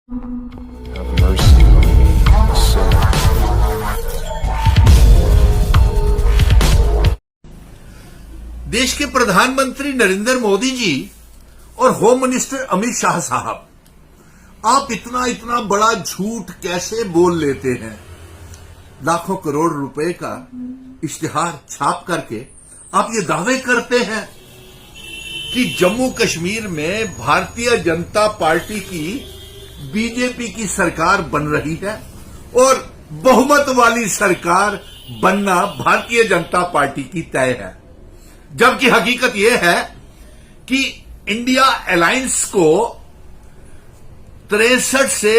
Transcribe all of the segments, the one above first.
Have mercy on me, a sinner. देश के प्रधानमंत्री नरेंद्र मोदी जी और होम मिनिस्टर अमित शाह साहब, आप इतना बड़ा झूठ कैसे बोल लेते हैं? लाखों करोड़ रुपए का इश्तिहार छाप करके आप ये दावे करते हैं कि जम्मू कश्मीर में भारतीय जनता पार्टी की, बीजेपी की सरकार बन रही है और बहुमत वाली सरकार बनना भारतीय जनता पार्टी की तय है। जबकि हकीकत यह है कि इंडिया अलायंस को 63 से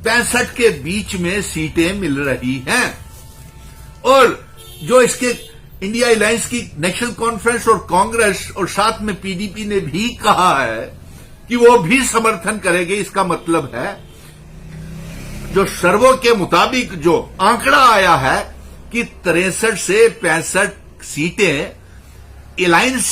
65 के बीच में सीटें मिल रही हैं और जो इसके इंडिया अलायंस की नेशनल कॉन्फ्रेंस और कांग्रेस और साथ में पीडीपी ने भी कहा है कि वो भी समर्थन करेंगे। इसका मतलब है जो सर्वे के मुताबिक जो आंकड़ा आया है कि 63 से 65 सीटें alliance,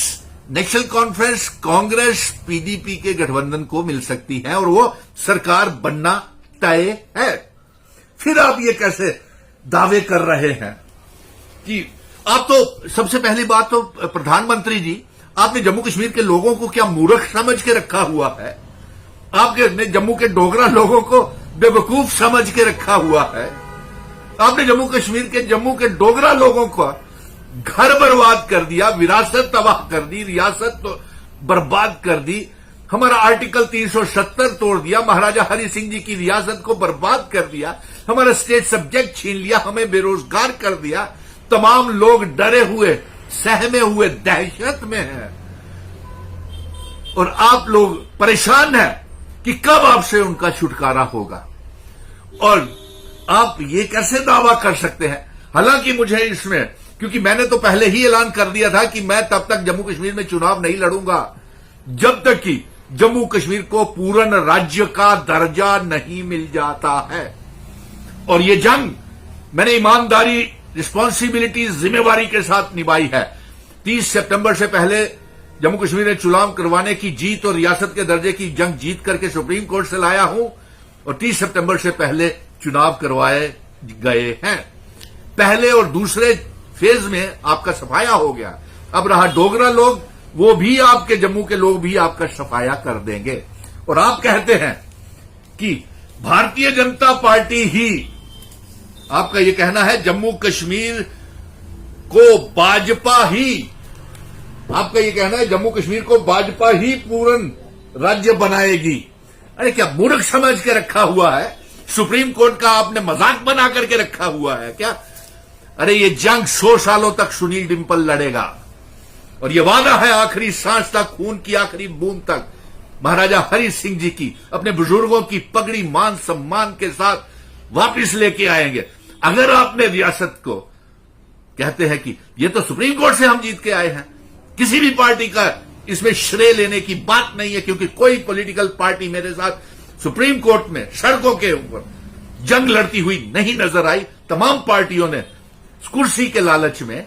national conference, Congress, PDP के गठबंधन को मिल सकती हैं और वो सरकार बनना तय है। फिर आप ये कैसे दावे कर रहे हैं कि आप तो, सबसे पहली बात तो प्रधानमंत्री जी, आपने जम्मू कश्मीर के लोगों को क्या मूर्ख समझ के रखा हुआ है? आपने जम्मू के डोगरा लोगों को बेवकूफ समझ के रखा हुआ है? आपने जम्मू के डोगरा लोगों को घर बर्बाद कर दिया, विरासत तबाह कर दी, रियासत तो बर्बाद कर दी, हमारा आर्टिकल 370 तोड़ दिया, महाराजा हरि सिंह जी की रियासत को बर्बाद कर दिया, हमारा स्टेट सब्जेक्ट छीन लिया, हमें बेरोजगार कर दिया। तमाम लोग डरे हुए, सहमे हुए, दहशत में हैं और आप लोग परेशान हैं कि कब आपसे उनका छुटकारा होगा। और आप ये कैसे दावा कर सकते हैं? हालांकि मुझे इसमें, क्योंकि मैंने तो पहले ही ऐलान कर दिया था कि मैं तब तक जम्मू कश्मीर में चुनाव नहीं लड़ूंगा जब तक कि जम्मू कश्मीर को पूर्ण राज्य का दर्जा नहीं मिल जाता है। और ये जंग मैंने ईमानदारी, रिस्पॉन्सिबिलिटी, जिम्मेवारी के साथ निभाई है। 30 सितंबर से पहले जम्मू कश्मीर में चुनाव करवाने की जीत और रियासत के दर्जे की जंग जीत करके सुप्रीम कोर्ट से लाया हूं और 30 सितंबर से पहले चुनाव करवाए गए हैं। पहले और दूसरे फेज में आपका सफाया हो गया। अब रहा डोगरा लोग, वो भी आपके जम्मू के लोग भी आपका सफाया कर देंगे। और आप कहते हैं कि भारतीय जनता पार्टी ही, आपका ये कहना है जम्मू कश्मीर को भाजपा ही, आपका ये कहना है जम्मू कश्मीर को भाजपा ही पूर्ण राज्य बनाएगी। अरे क्या मूर्ख समझ के रखा हुआ है? सुप्रीम कोर्ट का आपने मजाक बना करके रखा हुआ है क्या? अरे ये जंग 100 सालों तक सुनील डिंपल लड़ेगा और ये वादा है आखिरी सांस तक, खून की आखिरी बूंद तक महाराजा हरि सिंह जी की, अपने बुजुर्गों की पगड़ी मान सम्मान के साथ वापिस लेके आएंगे। अगर आपने रियासत को, कहते हैं कि ये तो सुप्रीम कोर्ट से हम जीत के आए हैं, किसी भी पार्टी का इसमें श्रेय लेने की बात नहीं है, क्योंकि कोई पॉलिटिकल पार्टी मेरे साथ सुप्रीम कोर्ट में सड़कों के ऊपर जंग लड़ती हुई नहीं नजर आई। तमाम पार्टियों ने कुर्सी के लालच में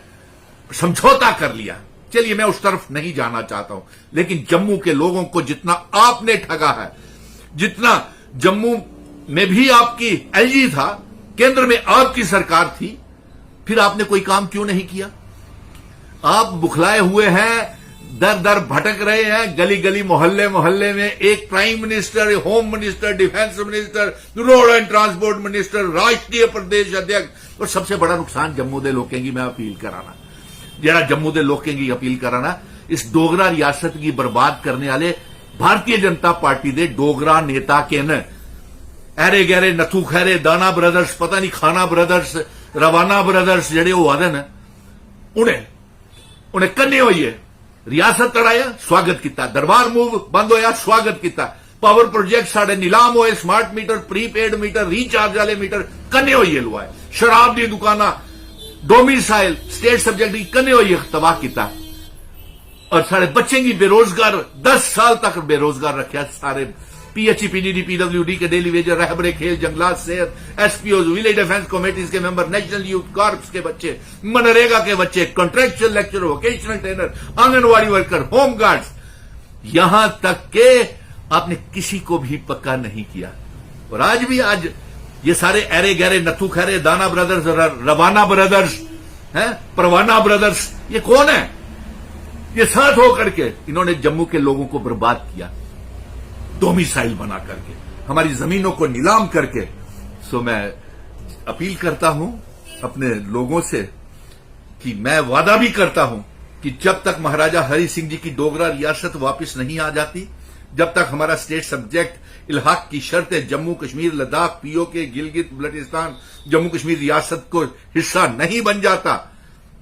समझौता कर लिया। चलिए, मैं उस तरफ नहीं जाना चाहता हूं, लेकिन जम्मू के लोगों को जितना आपने ठगा है, जितना जम्मू में भी आपकी एलजी था, केंद्र में आपकी सरकार थी, फिर आपने कोई काम क्यों नहीं किया? आप बुखलाए हुए हैं, दर दर भटक रहे हैं, गली गली मोहल्ले मोहल्ले में एक prime minister, home minister, defence minister, road and transport minister, राष्ट्रीय प्रदेश अध्यक्ष। और सबसे बड़ा नुकसान जम्मू दे लोकें की मैं अपील कराना, जरा जम्मू दे लोकें की अपील कराना, इस डोगरा रियासत की बर्बाद करने वाले भारतीय जनता पार्टी दे डोगरा नेता के न ऐरे गहरे नथू खैरे, दाना ब्रदर्स, पता नहीं खाना ब्रदर्स, रवाना ब्रदर्स जेडे वो आदे न, उन्हें कन्ने होइए रियासत लड़ाया, स्वागत किया, दरबार मूव बंद होया, स्वागत किया, पावर प्रोजेक्ट साढ़े नीलाम होए, smart meter, prepaid meter, recharge वाले मीटर कन्ने होइए लुआए, शराब दी दुकाना, डोमिसाइल, स्टेट सब्जेक्ट की कन्ने होइए तबाह किया और सारे बच्चे की बेरोजगार 10 साल तक बेरोजगार रखा। सारे पीएचई, पीडीडी, पीडब्ल्यूडी के डेली वेजर, रहबरे खेल, जंगलात, सेहत, एसपीओ, विलेज डिफेंस कमेटीज के मेंबर, नेशनल यूथ कॉर्प्स के बच्चे, मनरेगा के बच्चे, contractual lecture, vocational trainer, anganwadi worker, home guards, यहां तक के आपने किसी को भी पक्का नहीं किया। और आज ये सारे ऐरे गहरे नथु खैरे, दाना ब्रदर्स, रवाना ब्रदर्स हैं, परवाना ब्रदर्स, ये कौन है? ये साथ होकर के इन्होंने जम्मू के लोगों को बर्बाद किया, डोमिसाइल बना करके, हमारी जमीनों को नीलाम करके। सो मैं अपील करता हूं अपने लोगों से कि मैं वादा भी करता हूं कि जब तक महाराजा हरि सिंह जी की डोगरा रियासत वापस नहीं आ जाती, जब तक हमारा स्टेट सब्जेक्ट इल्हाक की शर्तें जम्मू कश्मीर, लद्दाख, पीओके, गिलगित बल्टिस्तान, जम्मू कश्मीर रियासत को हिस्सा नहीं बन जाता,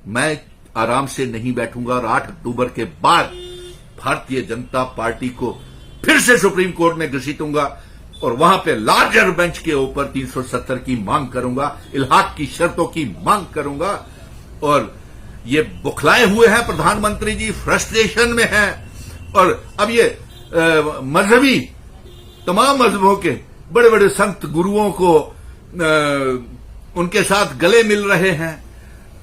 मैं आराम से नहीं बैठूंगा और 8 अक्टूबर के बाद भारतीय जनता पार्टी को फिर से सुप्रीम कोर्ट में घसीटूंगा और वहां पे लार्जर बेंच के ऊपर 370 की मांग करूंगा, इल्हाक की शर्तों की मांग करूंगा। और ये बुखलाए हुए हैं प्रधानमंत्री जी, फ्रस्ट्रेशन में हैं और अब ये मजहबी, तमाम मजहबों के बड़े बड़े संत गुरुओं को उनके साथ गले मिल रहे हैं,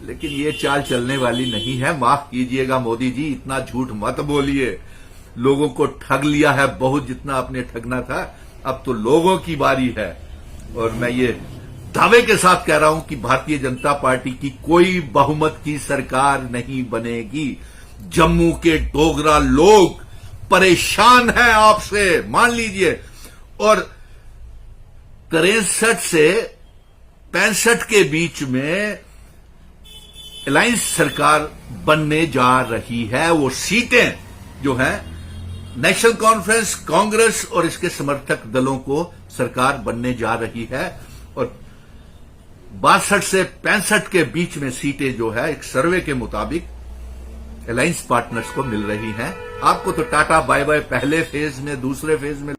लेकिन ये चाल चलने वाली नहीं है। माफ कीजिएगा मोदी जी, इतना झूठ मत बोलिए, लोगों को ठग लिया है बहुत जितना आपने ठगना था, अब तो लोगों की बारी है। और मैं ये दावे के साथ कह रहा हूं कि भारतीय जनता पार्टी की कोई बहुमत की सरकार नहीं बनेगी। जम्मू के डोगरा लोग परेशान हैं आपसे, मान लीजिए। और 63 से 65 के बीच में अलायंस सरकार बनने जा रही है। वो सीटें जो हैं नेशनल कॉन्फ्रेंस, कांग्रेस और इसके समर्थक दलों को सरकार बनने जा रही है। और 62 से 65 के बीच में सीटें जो है एक सर्वे के मुताबिक अलायंस पार्टनर्स को मिल रही हैं। आपको तो टाटा बाय बाय पहले फेज में, दूसरे फेज में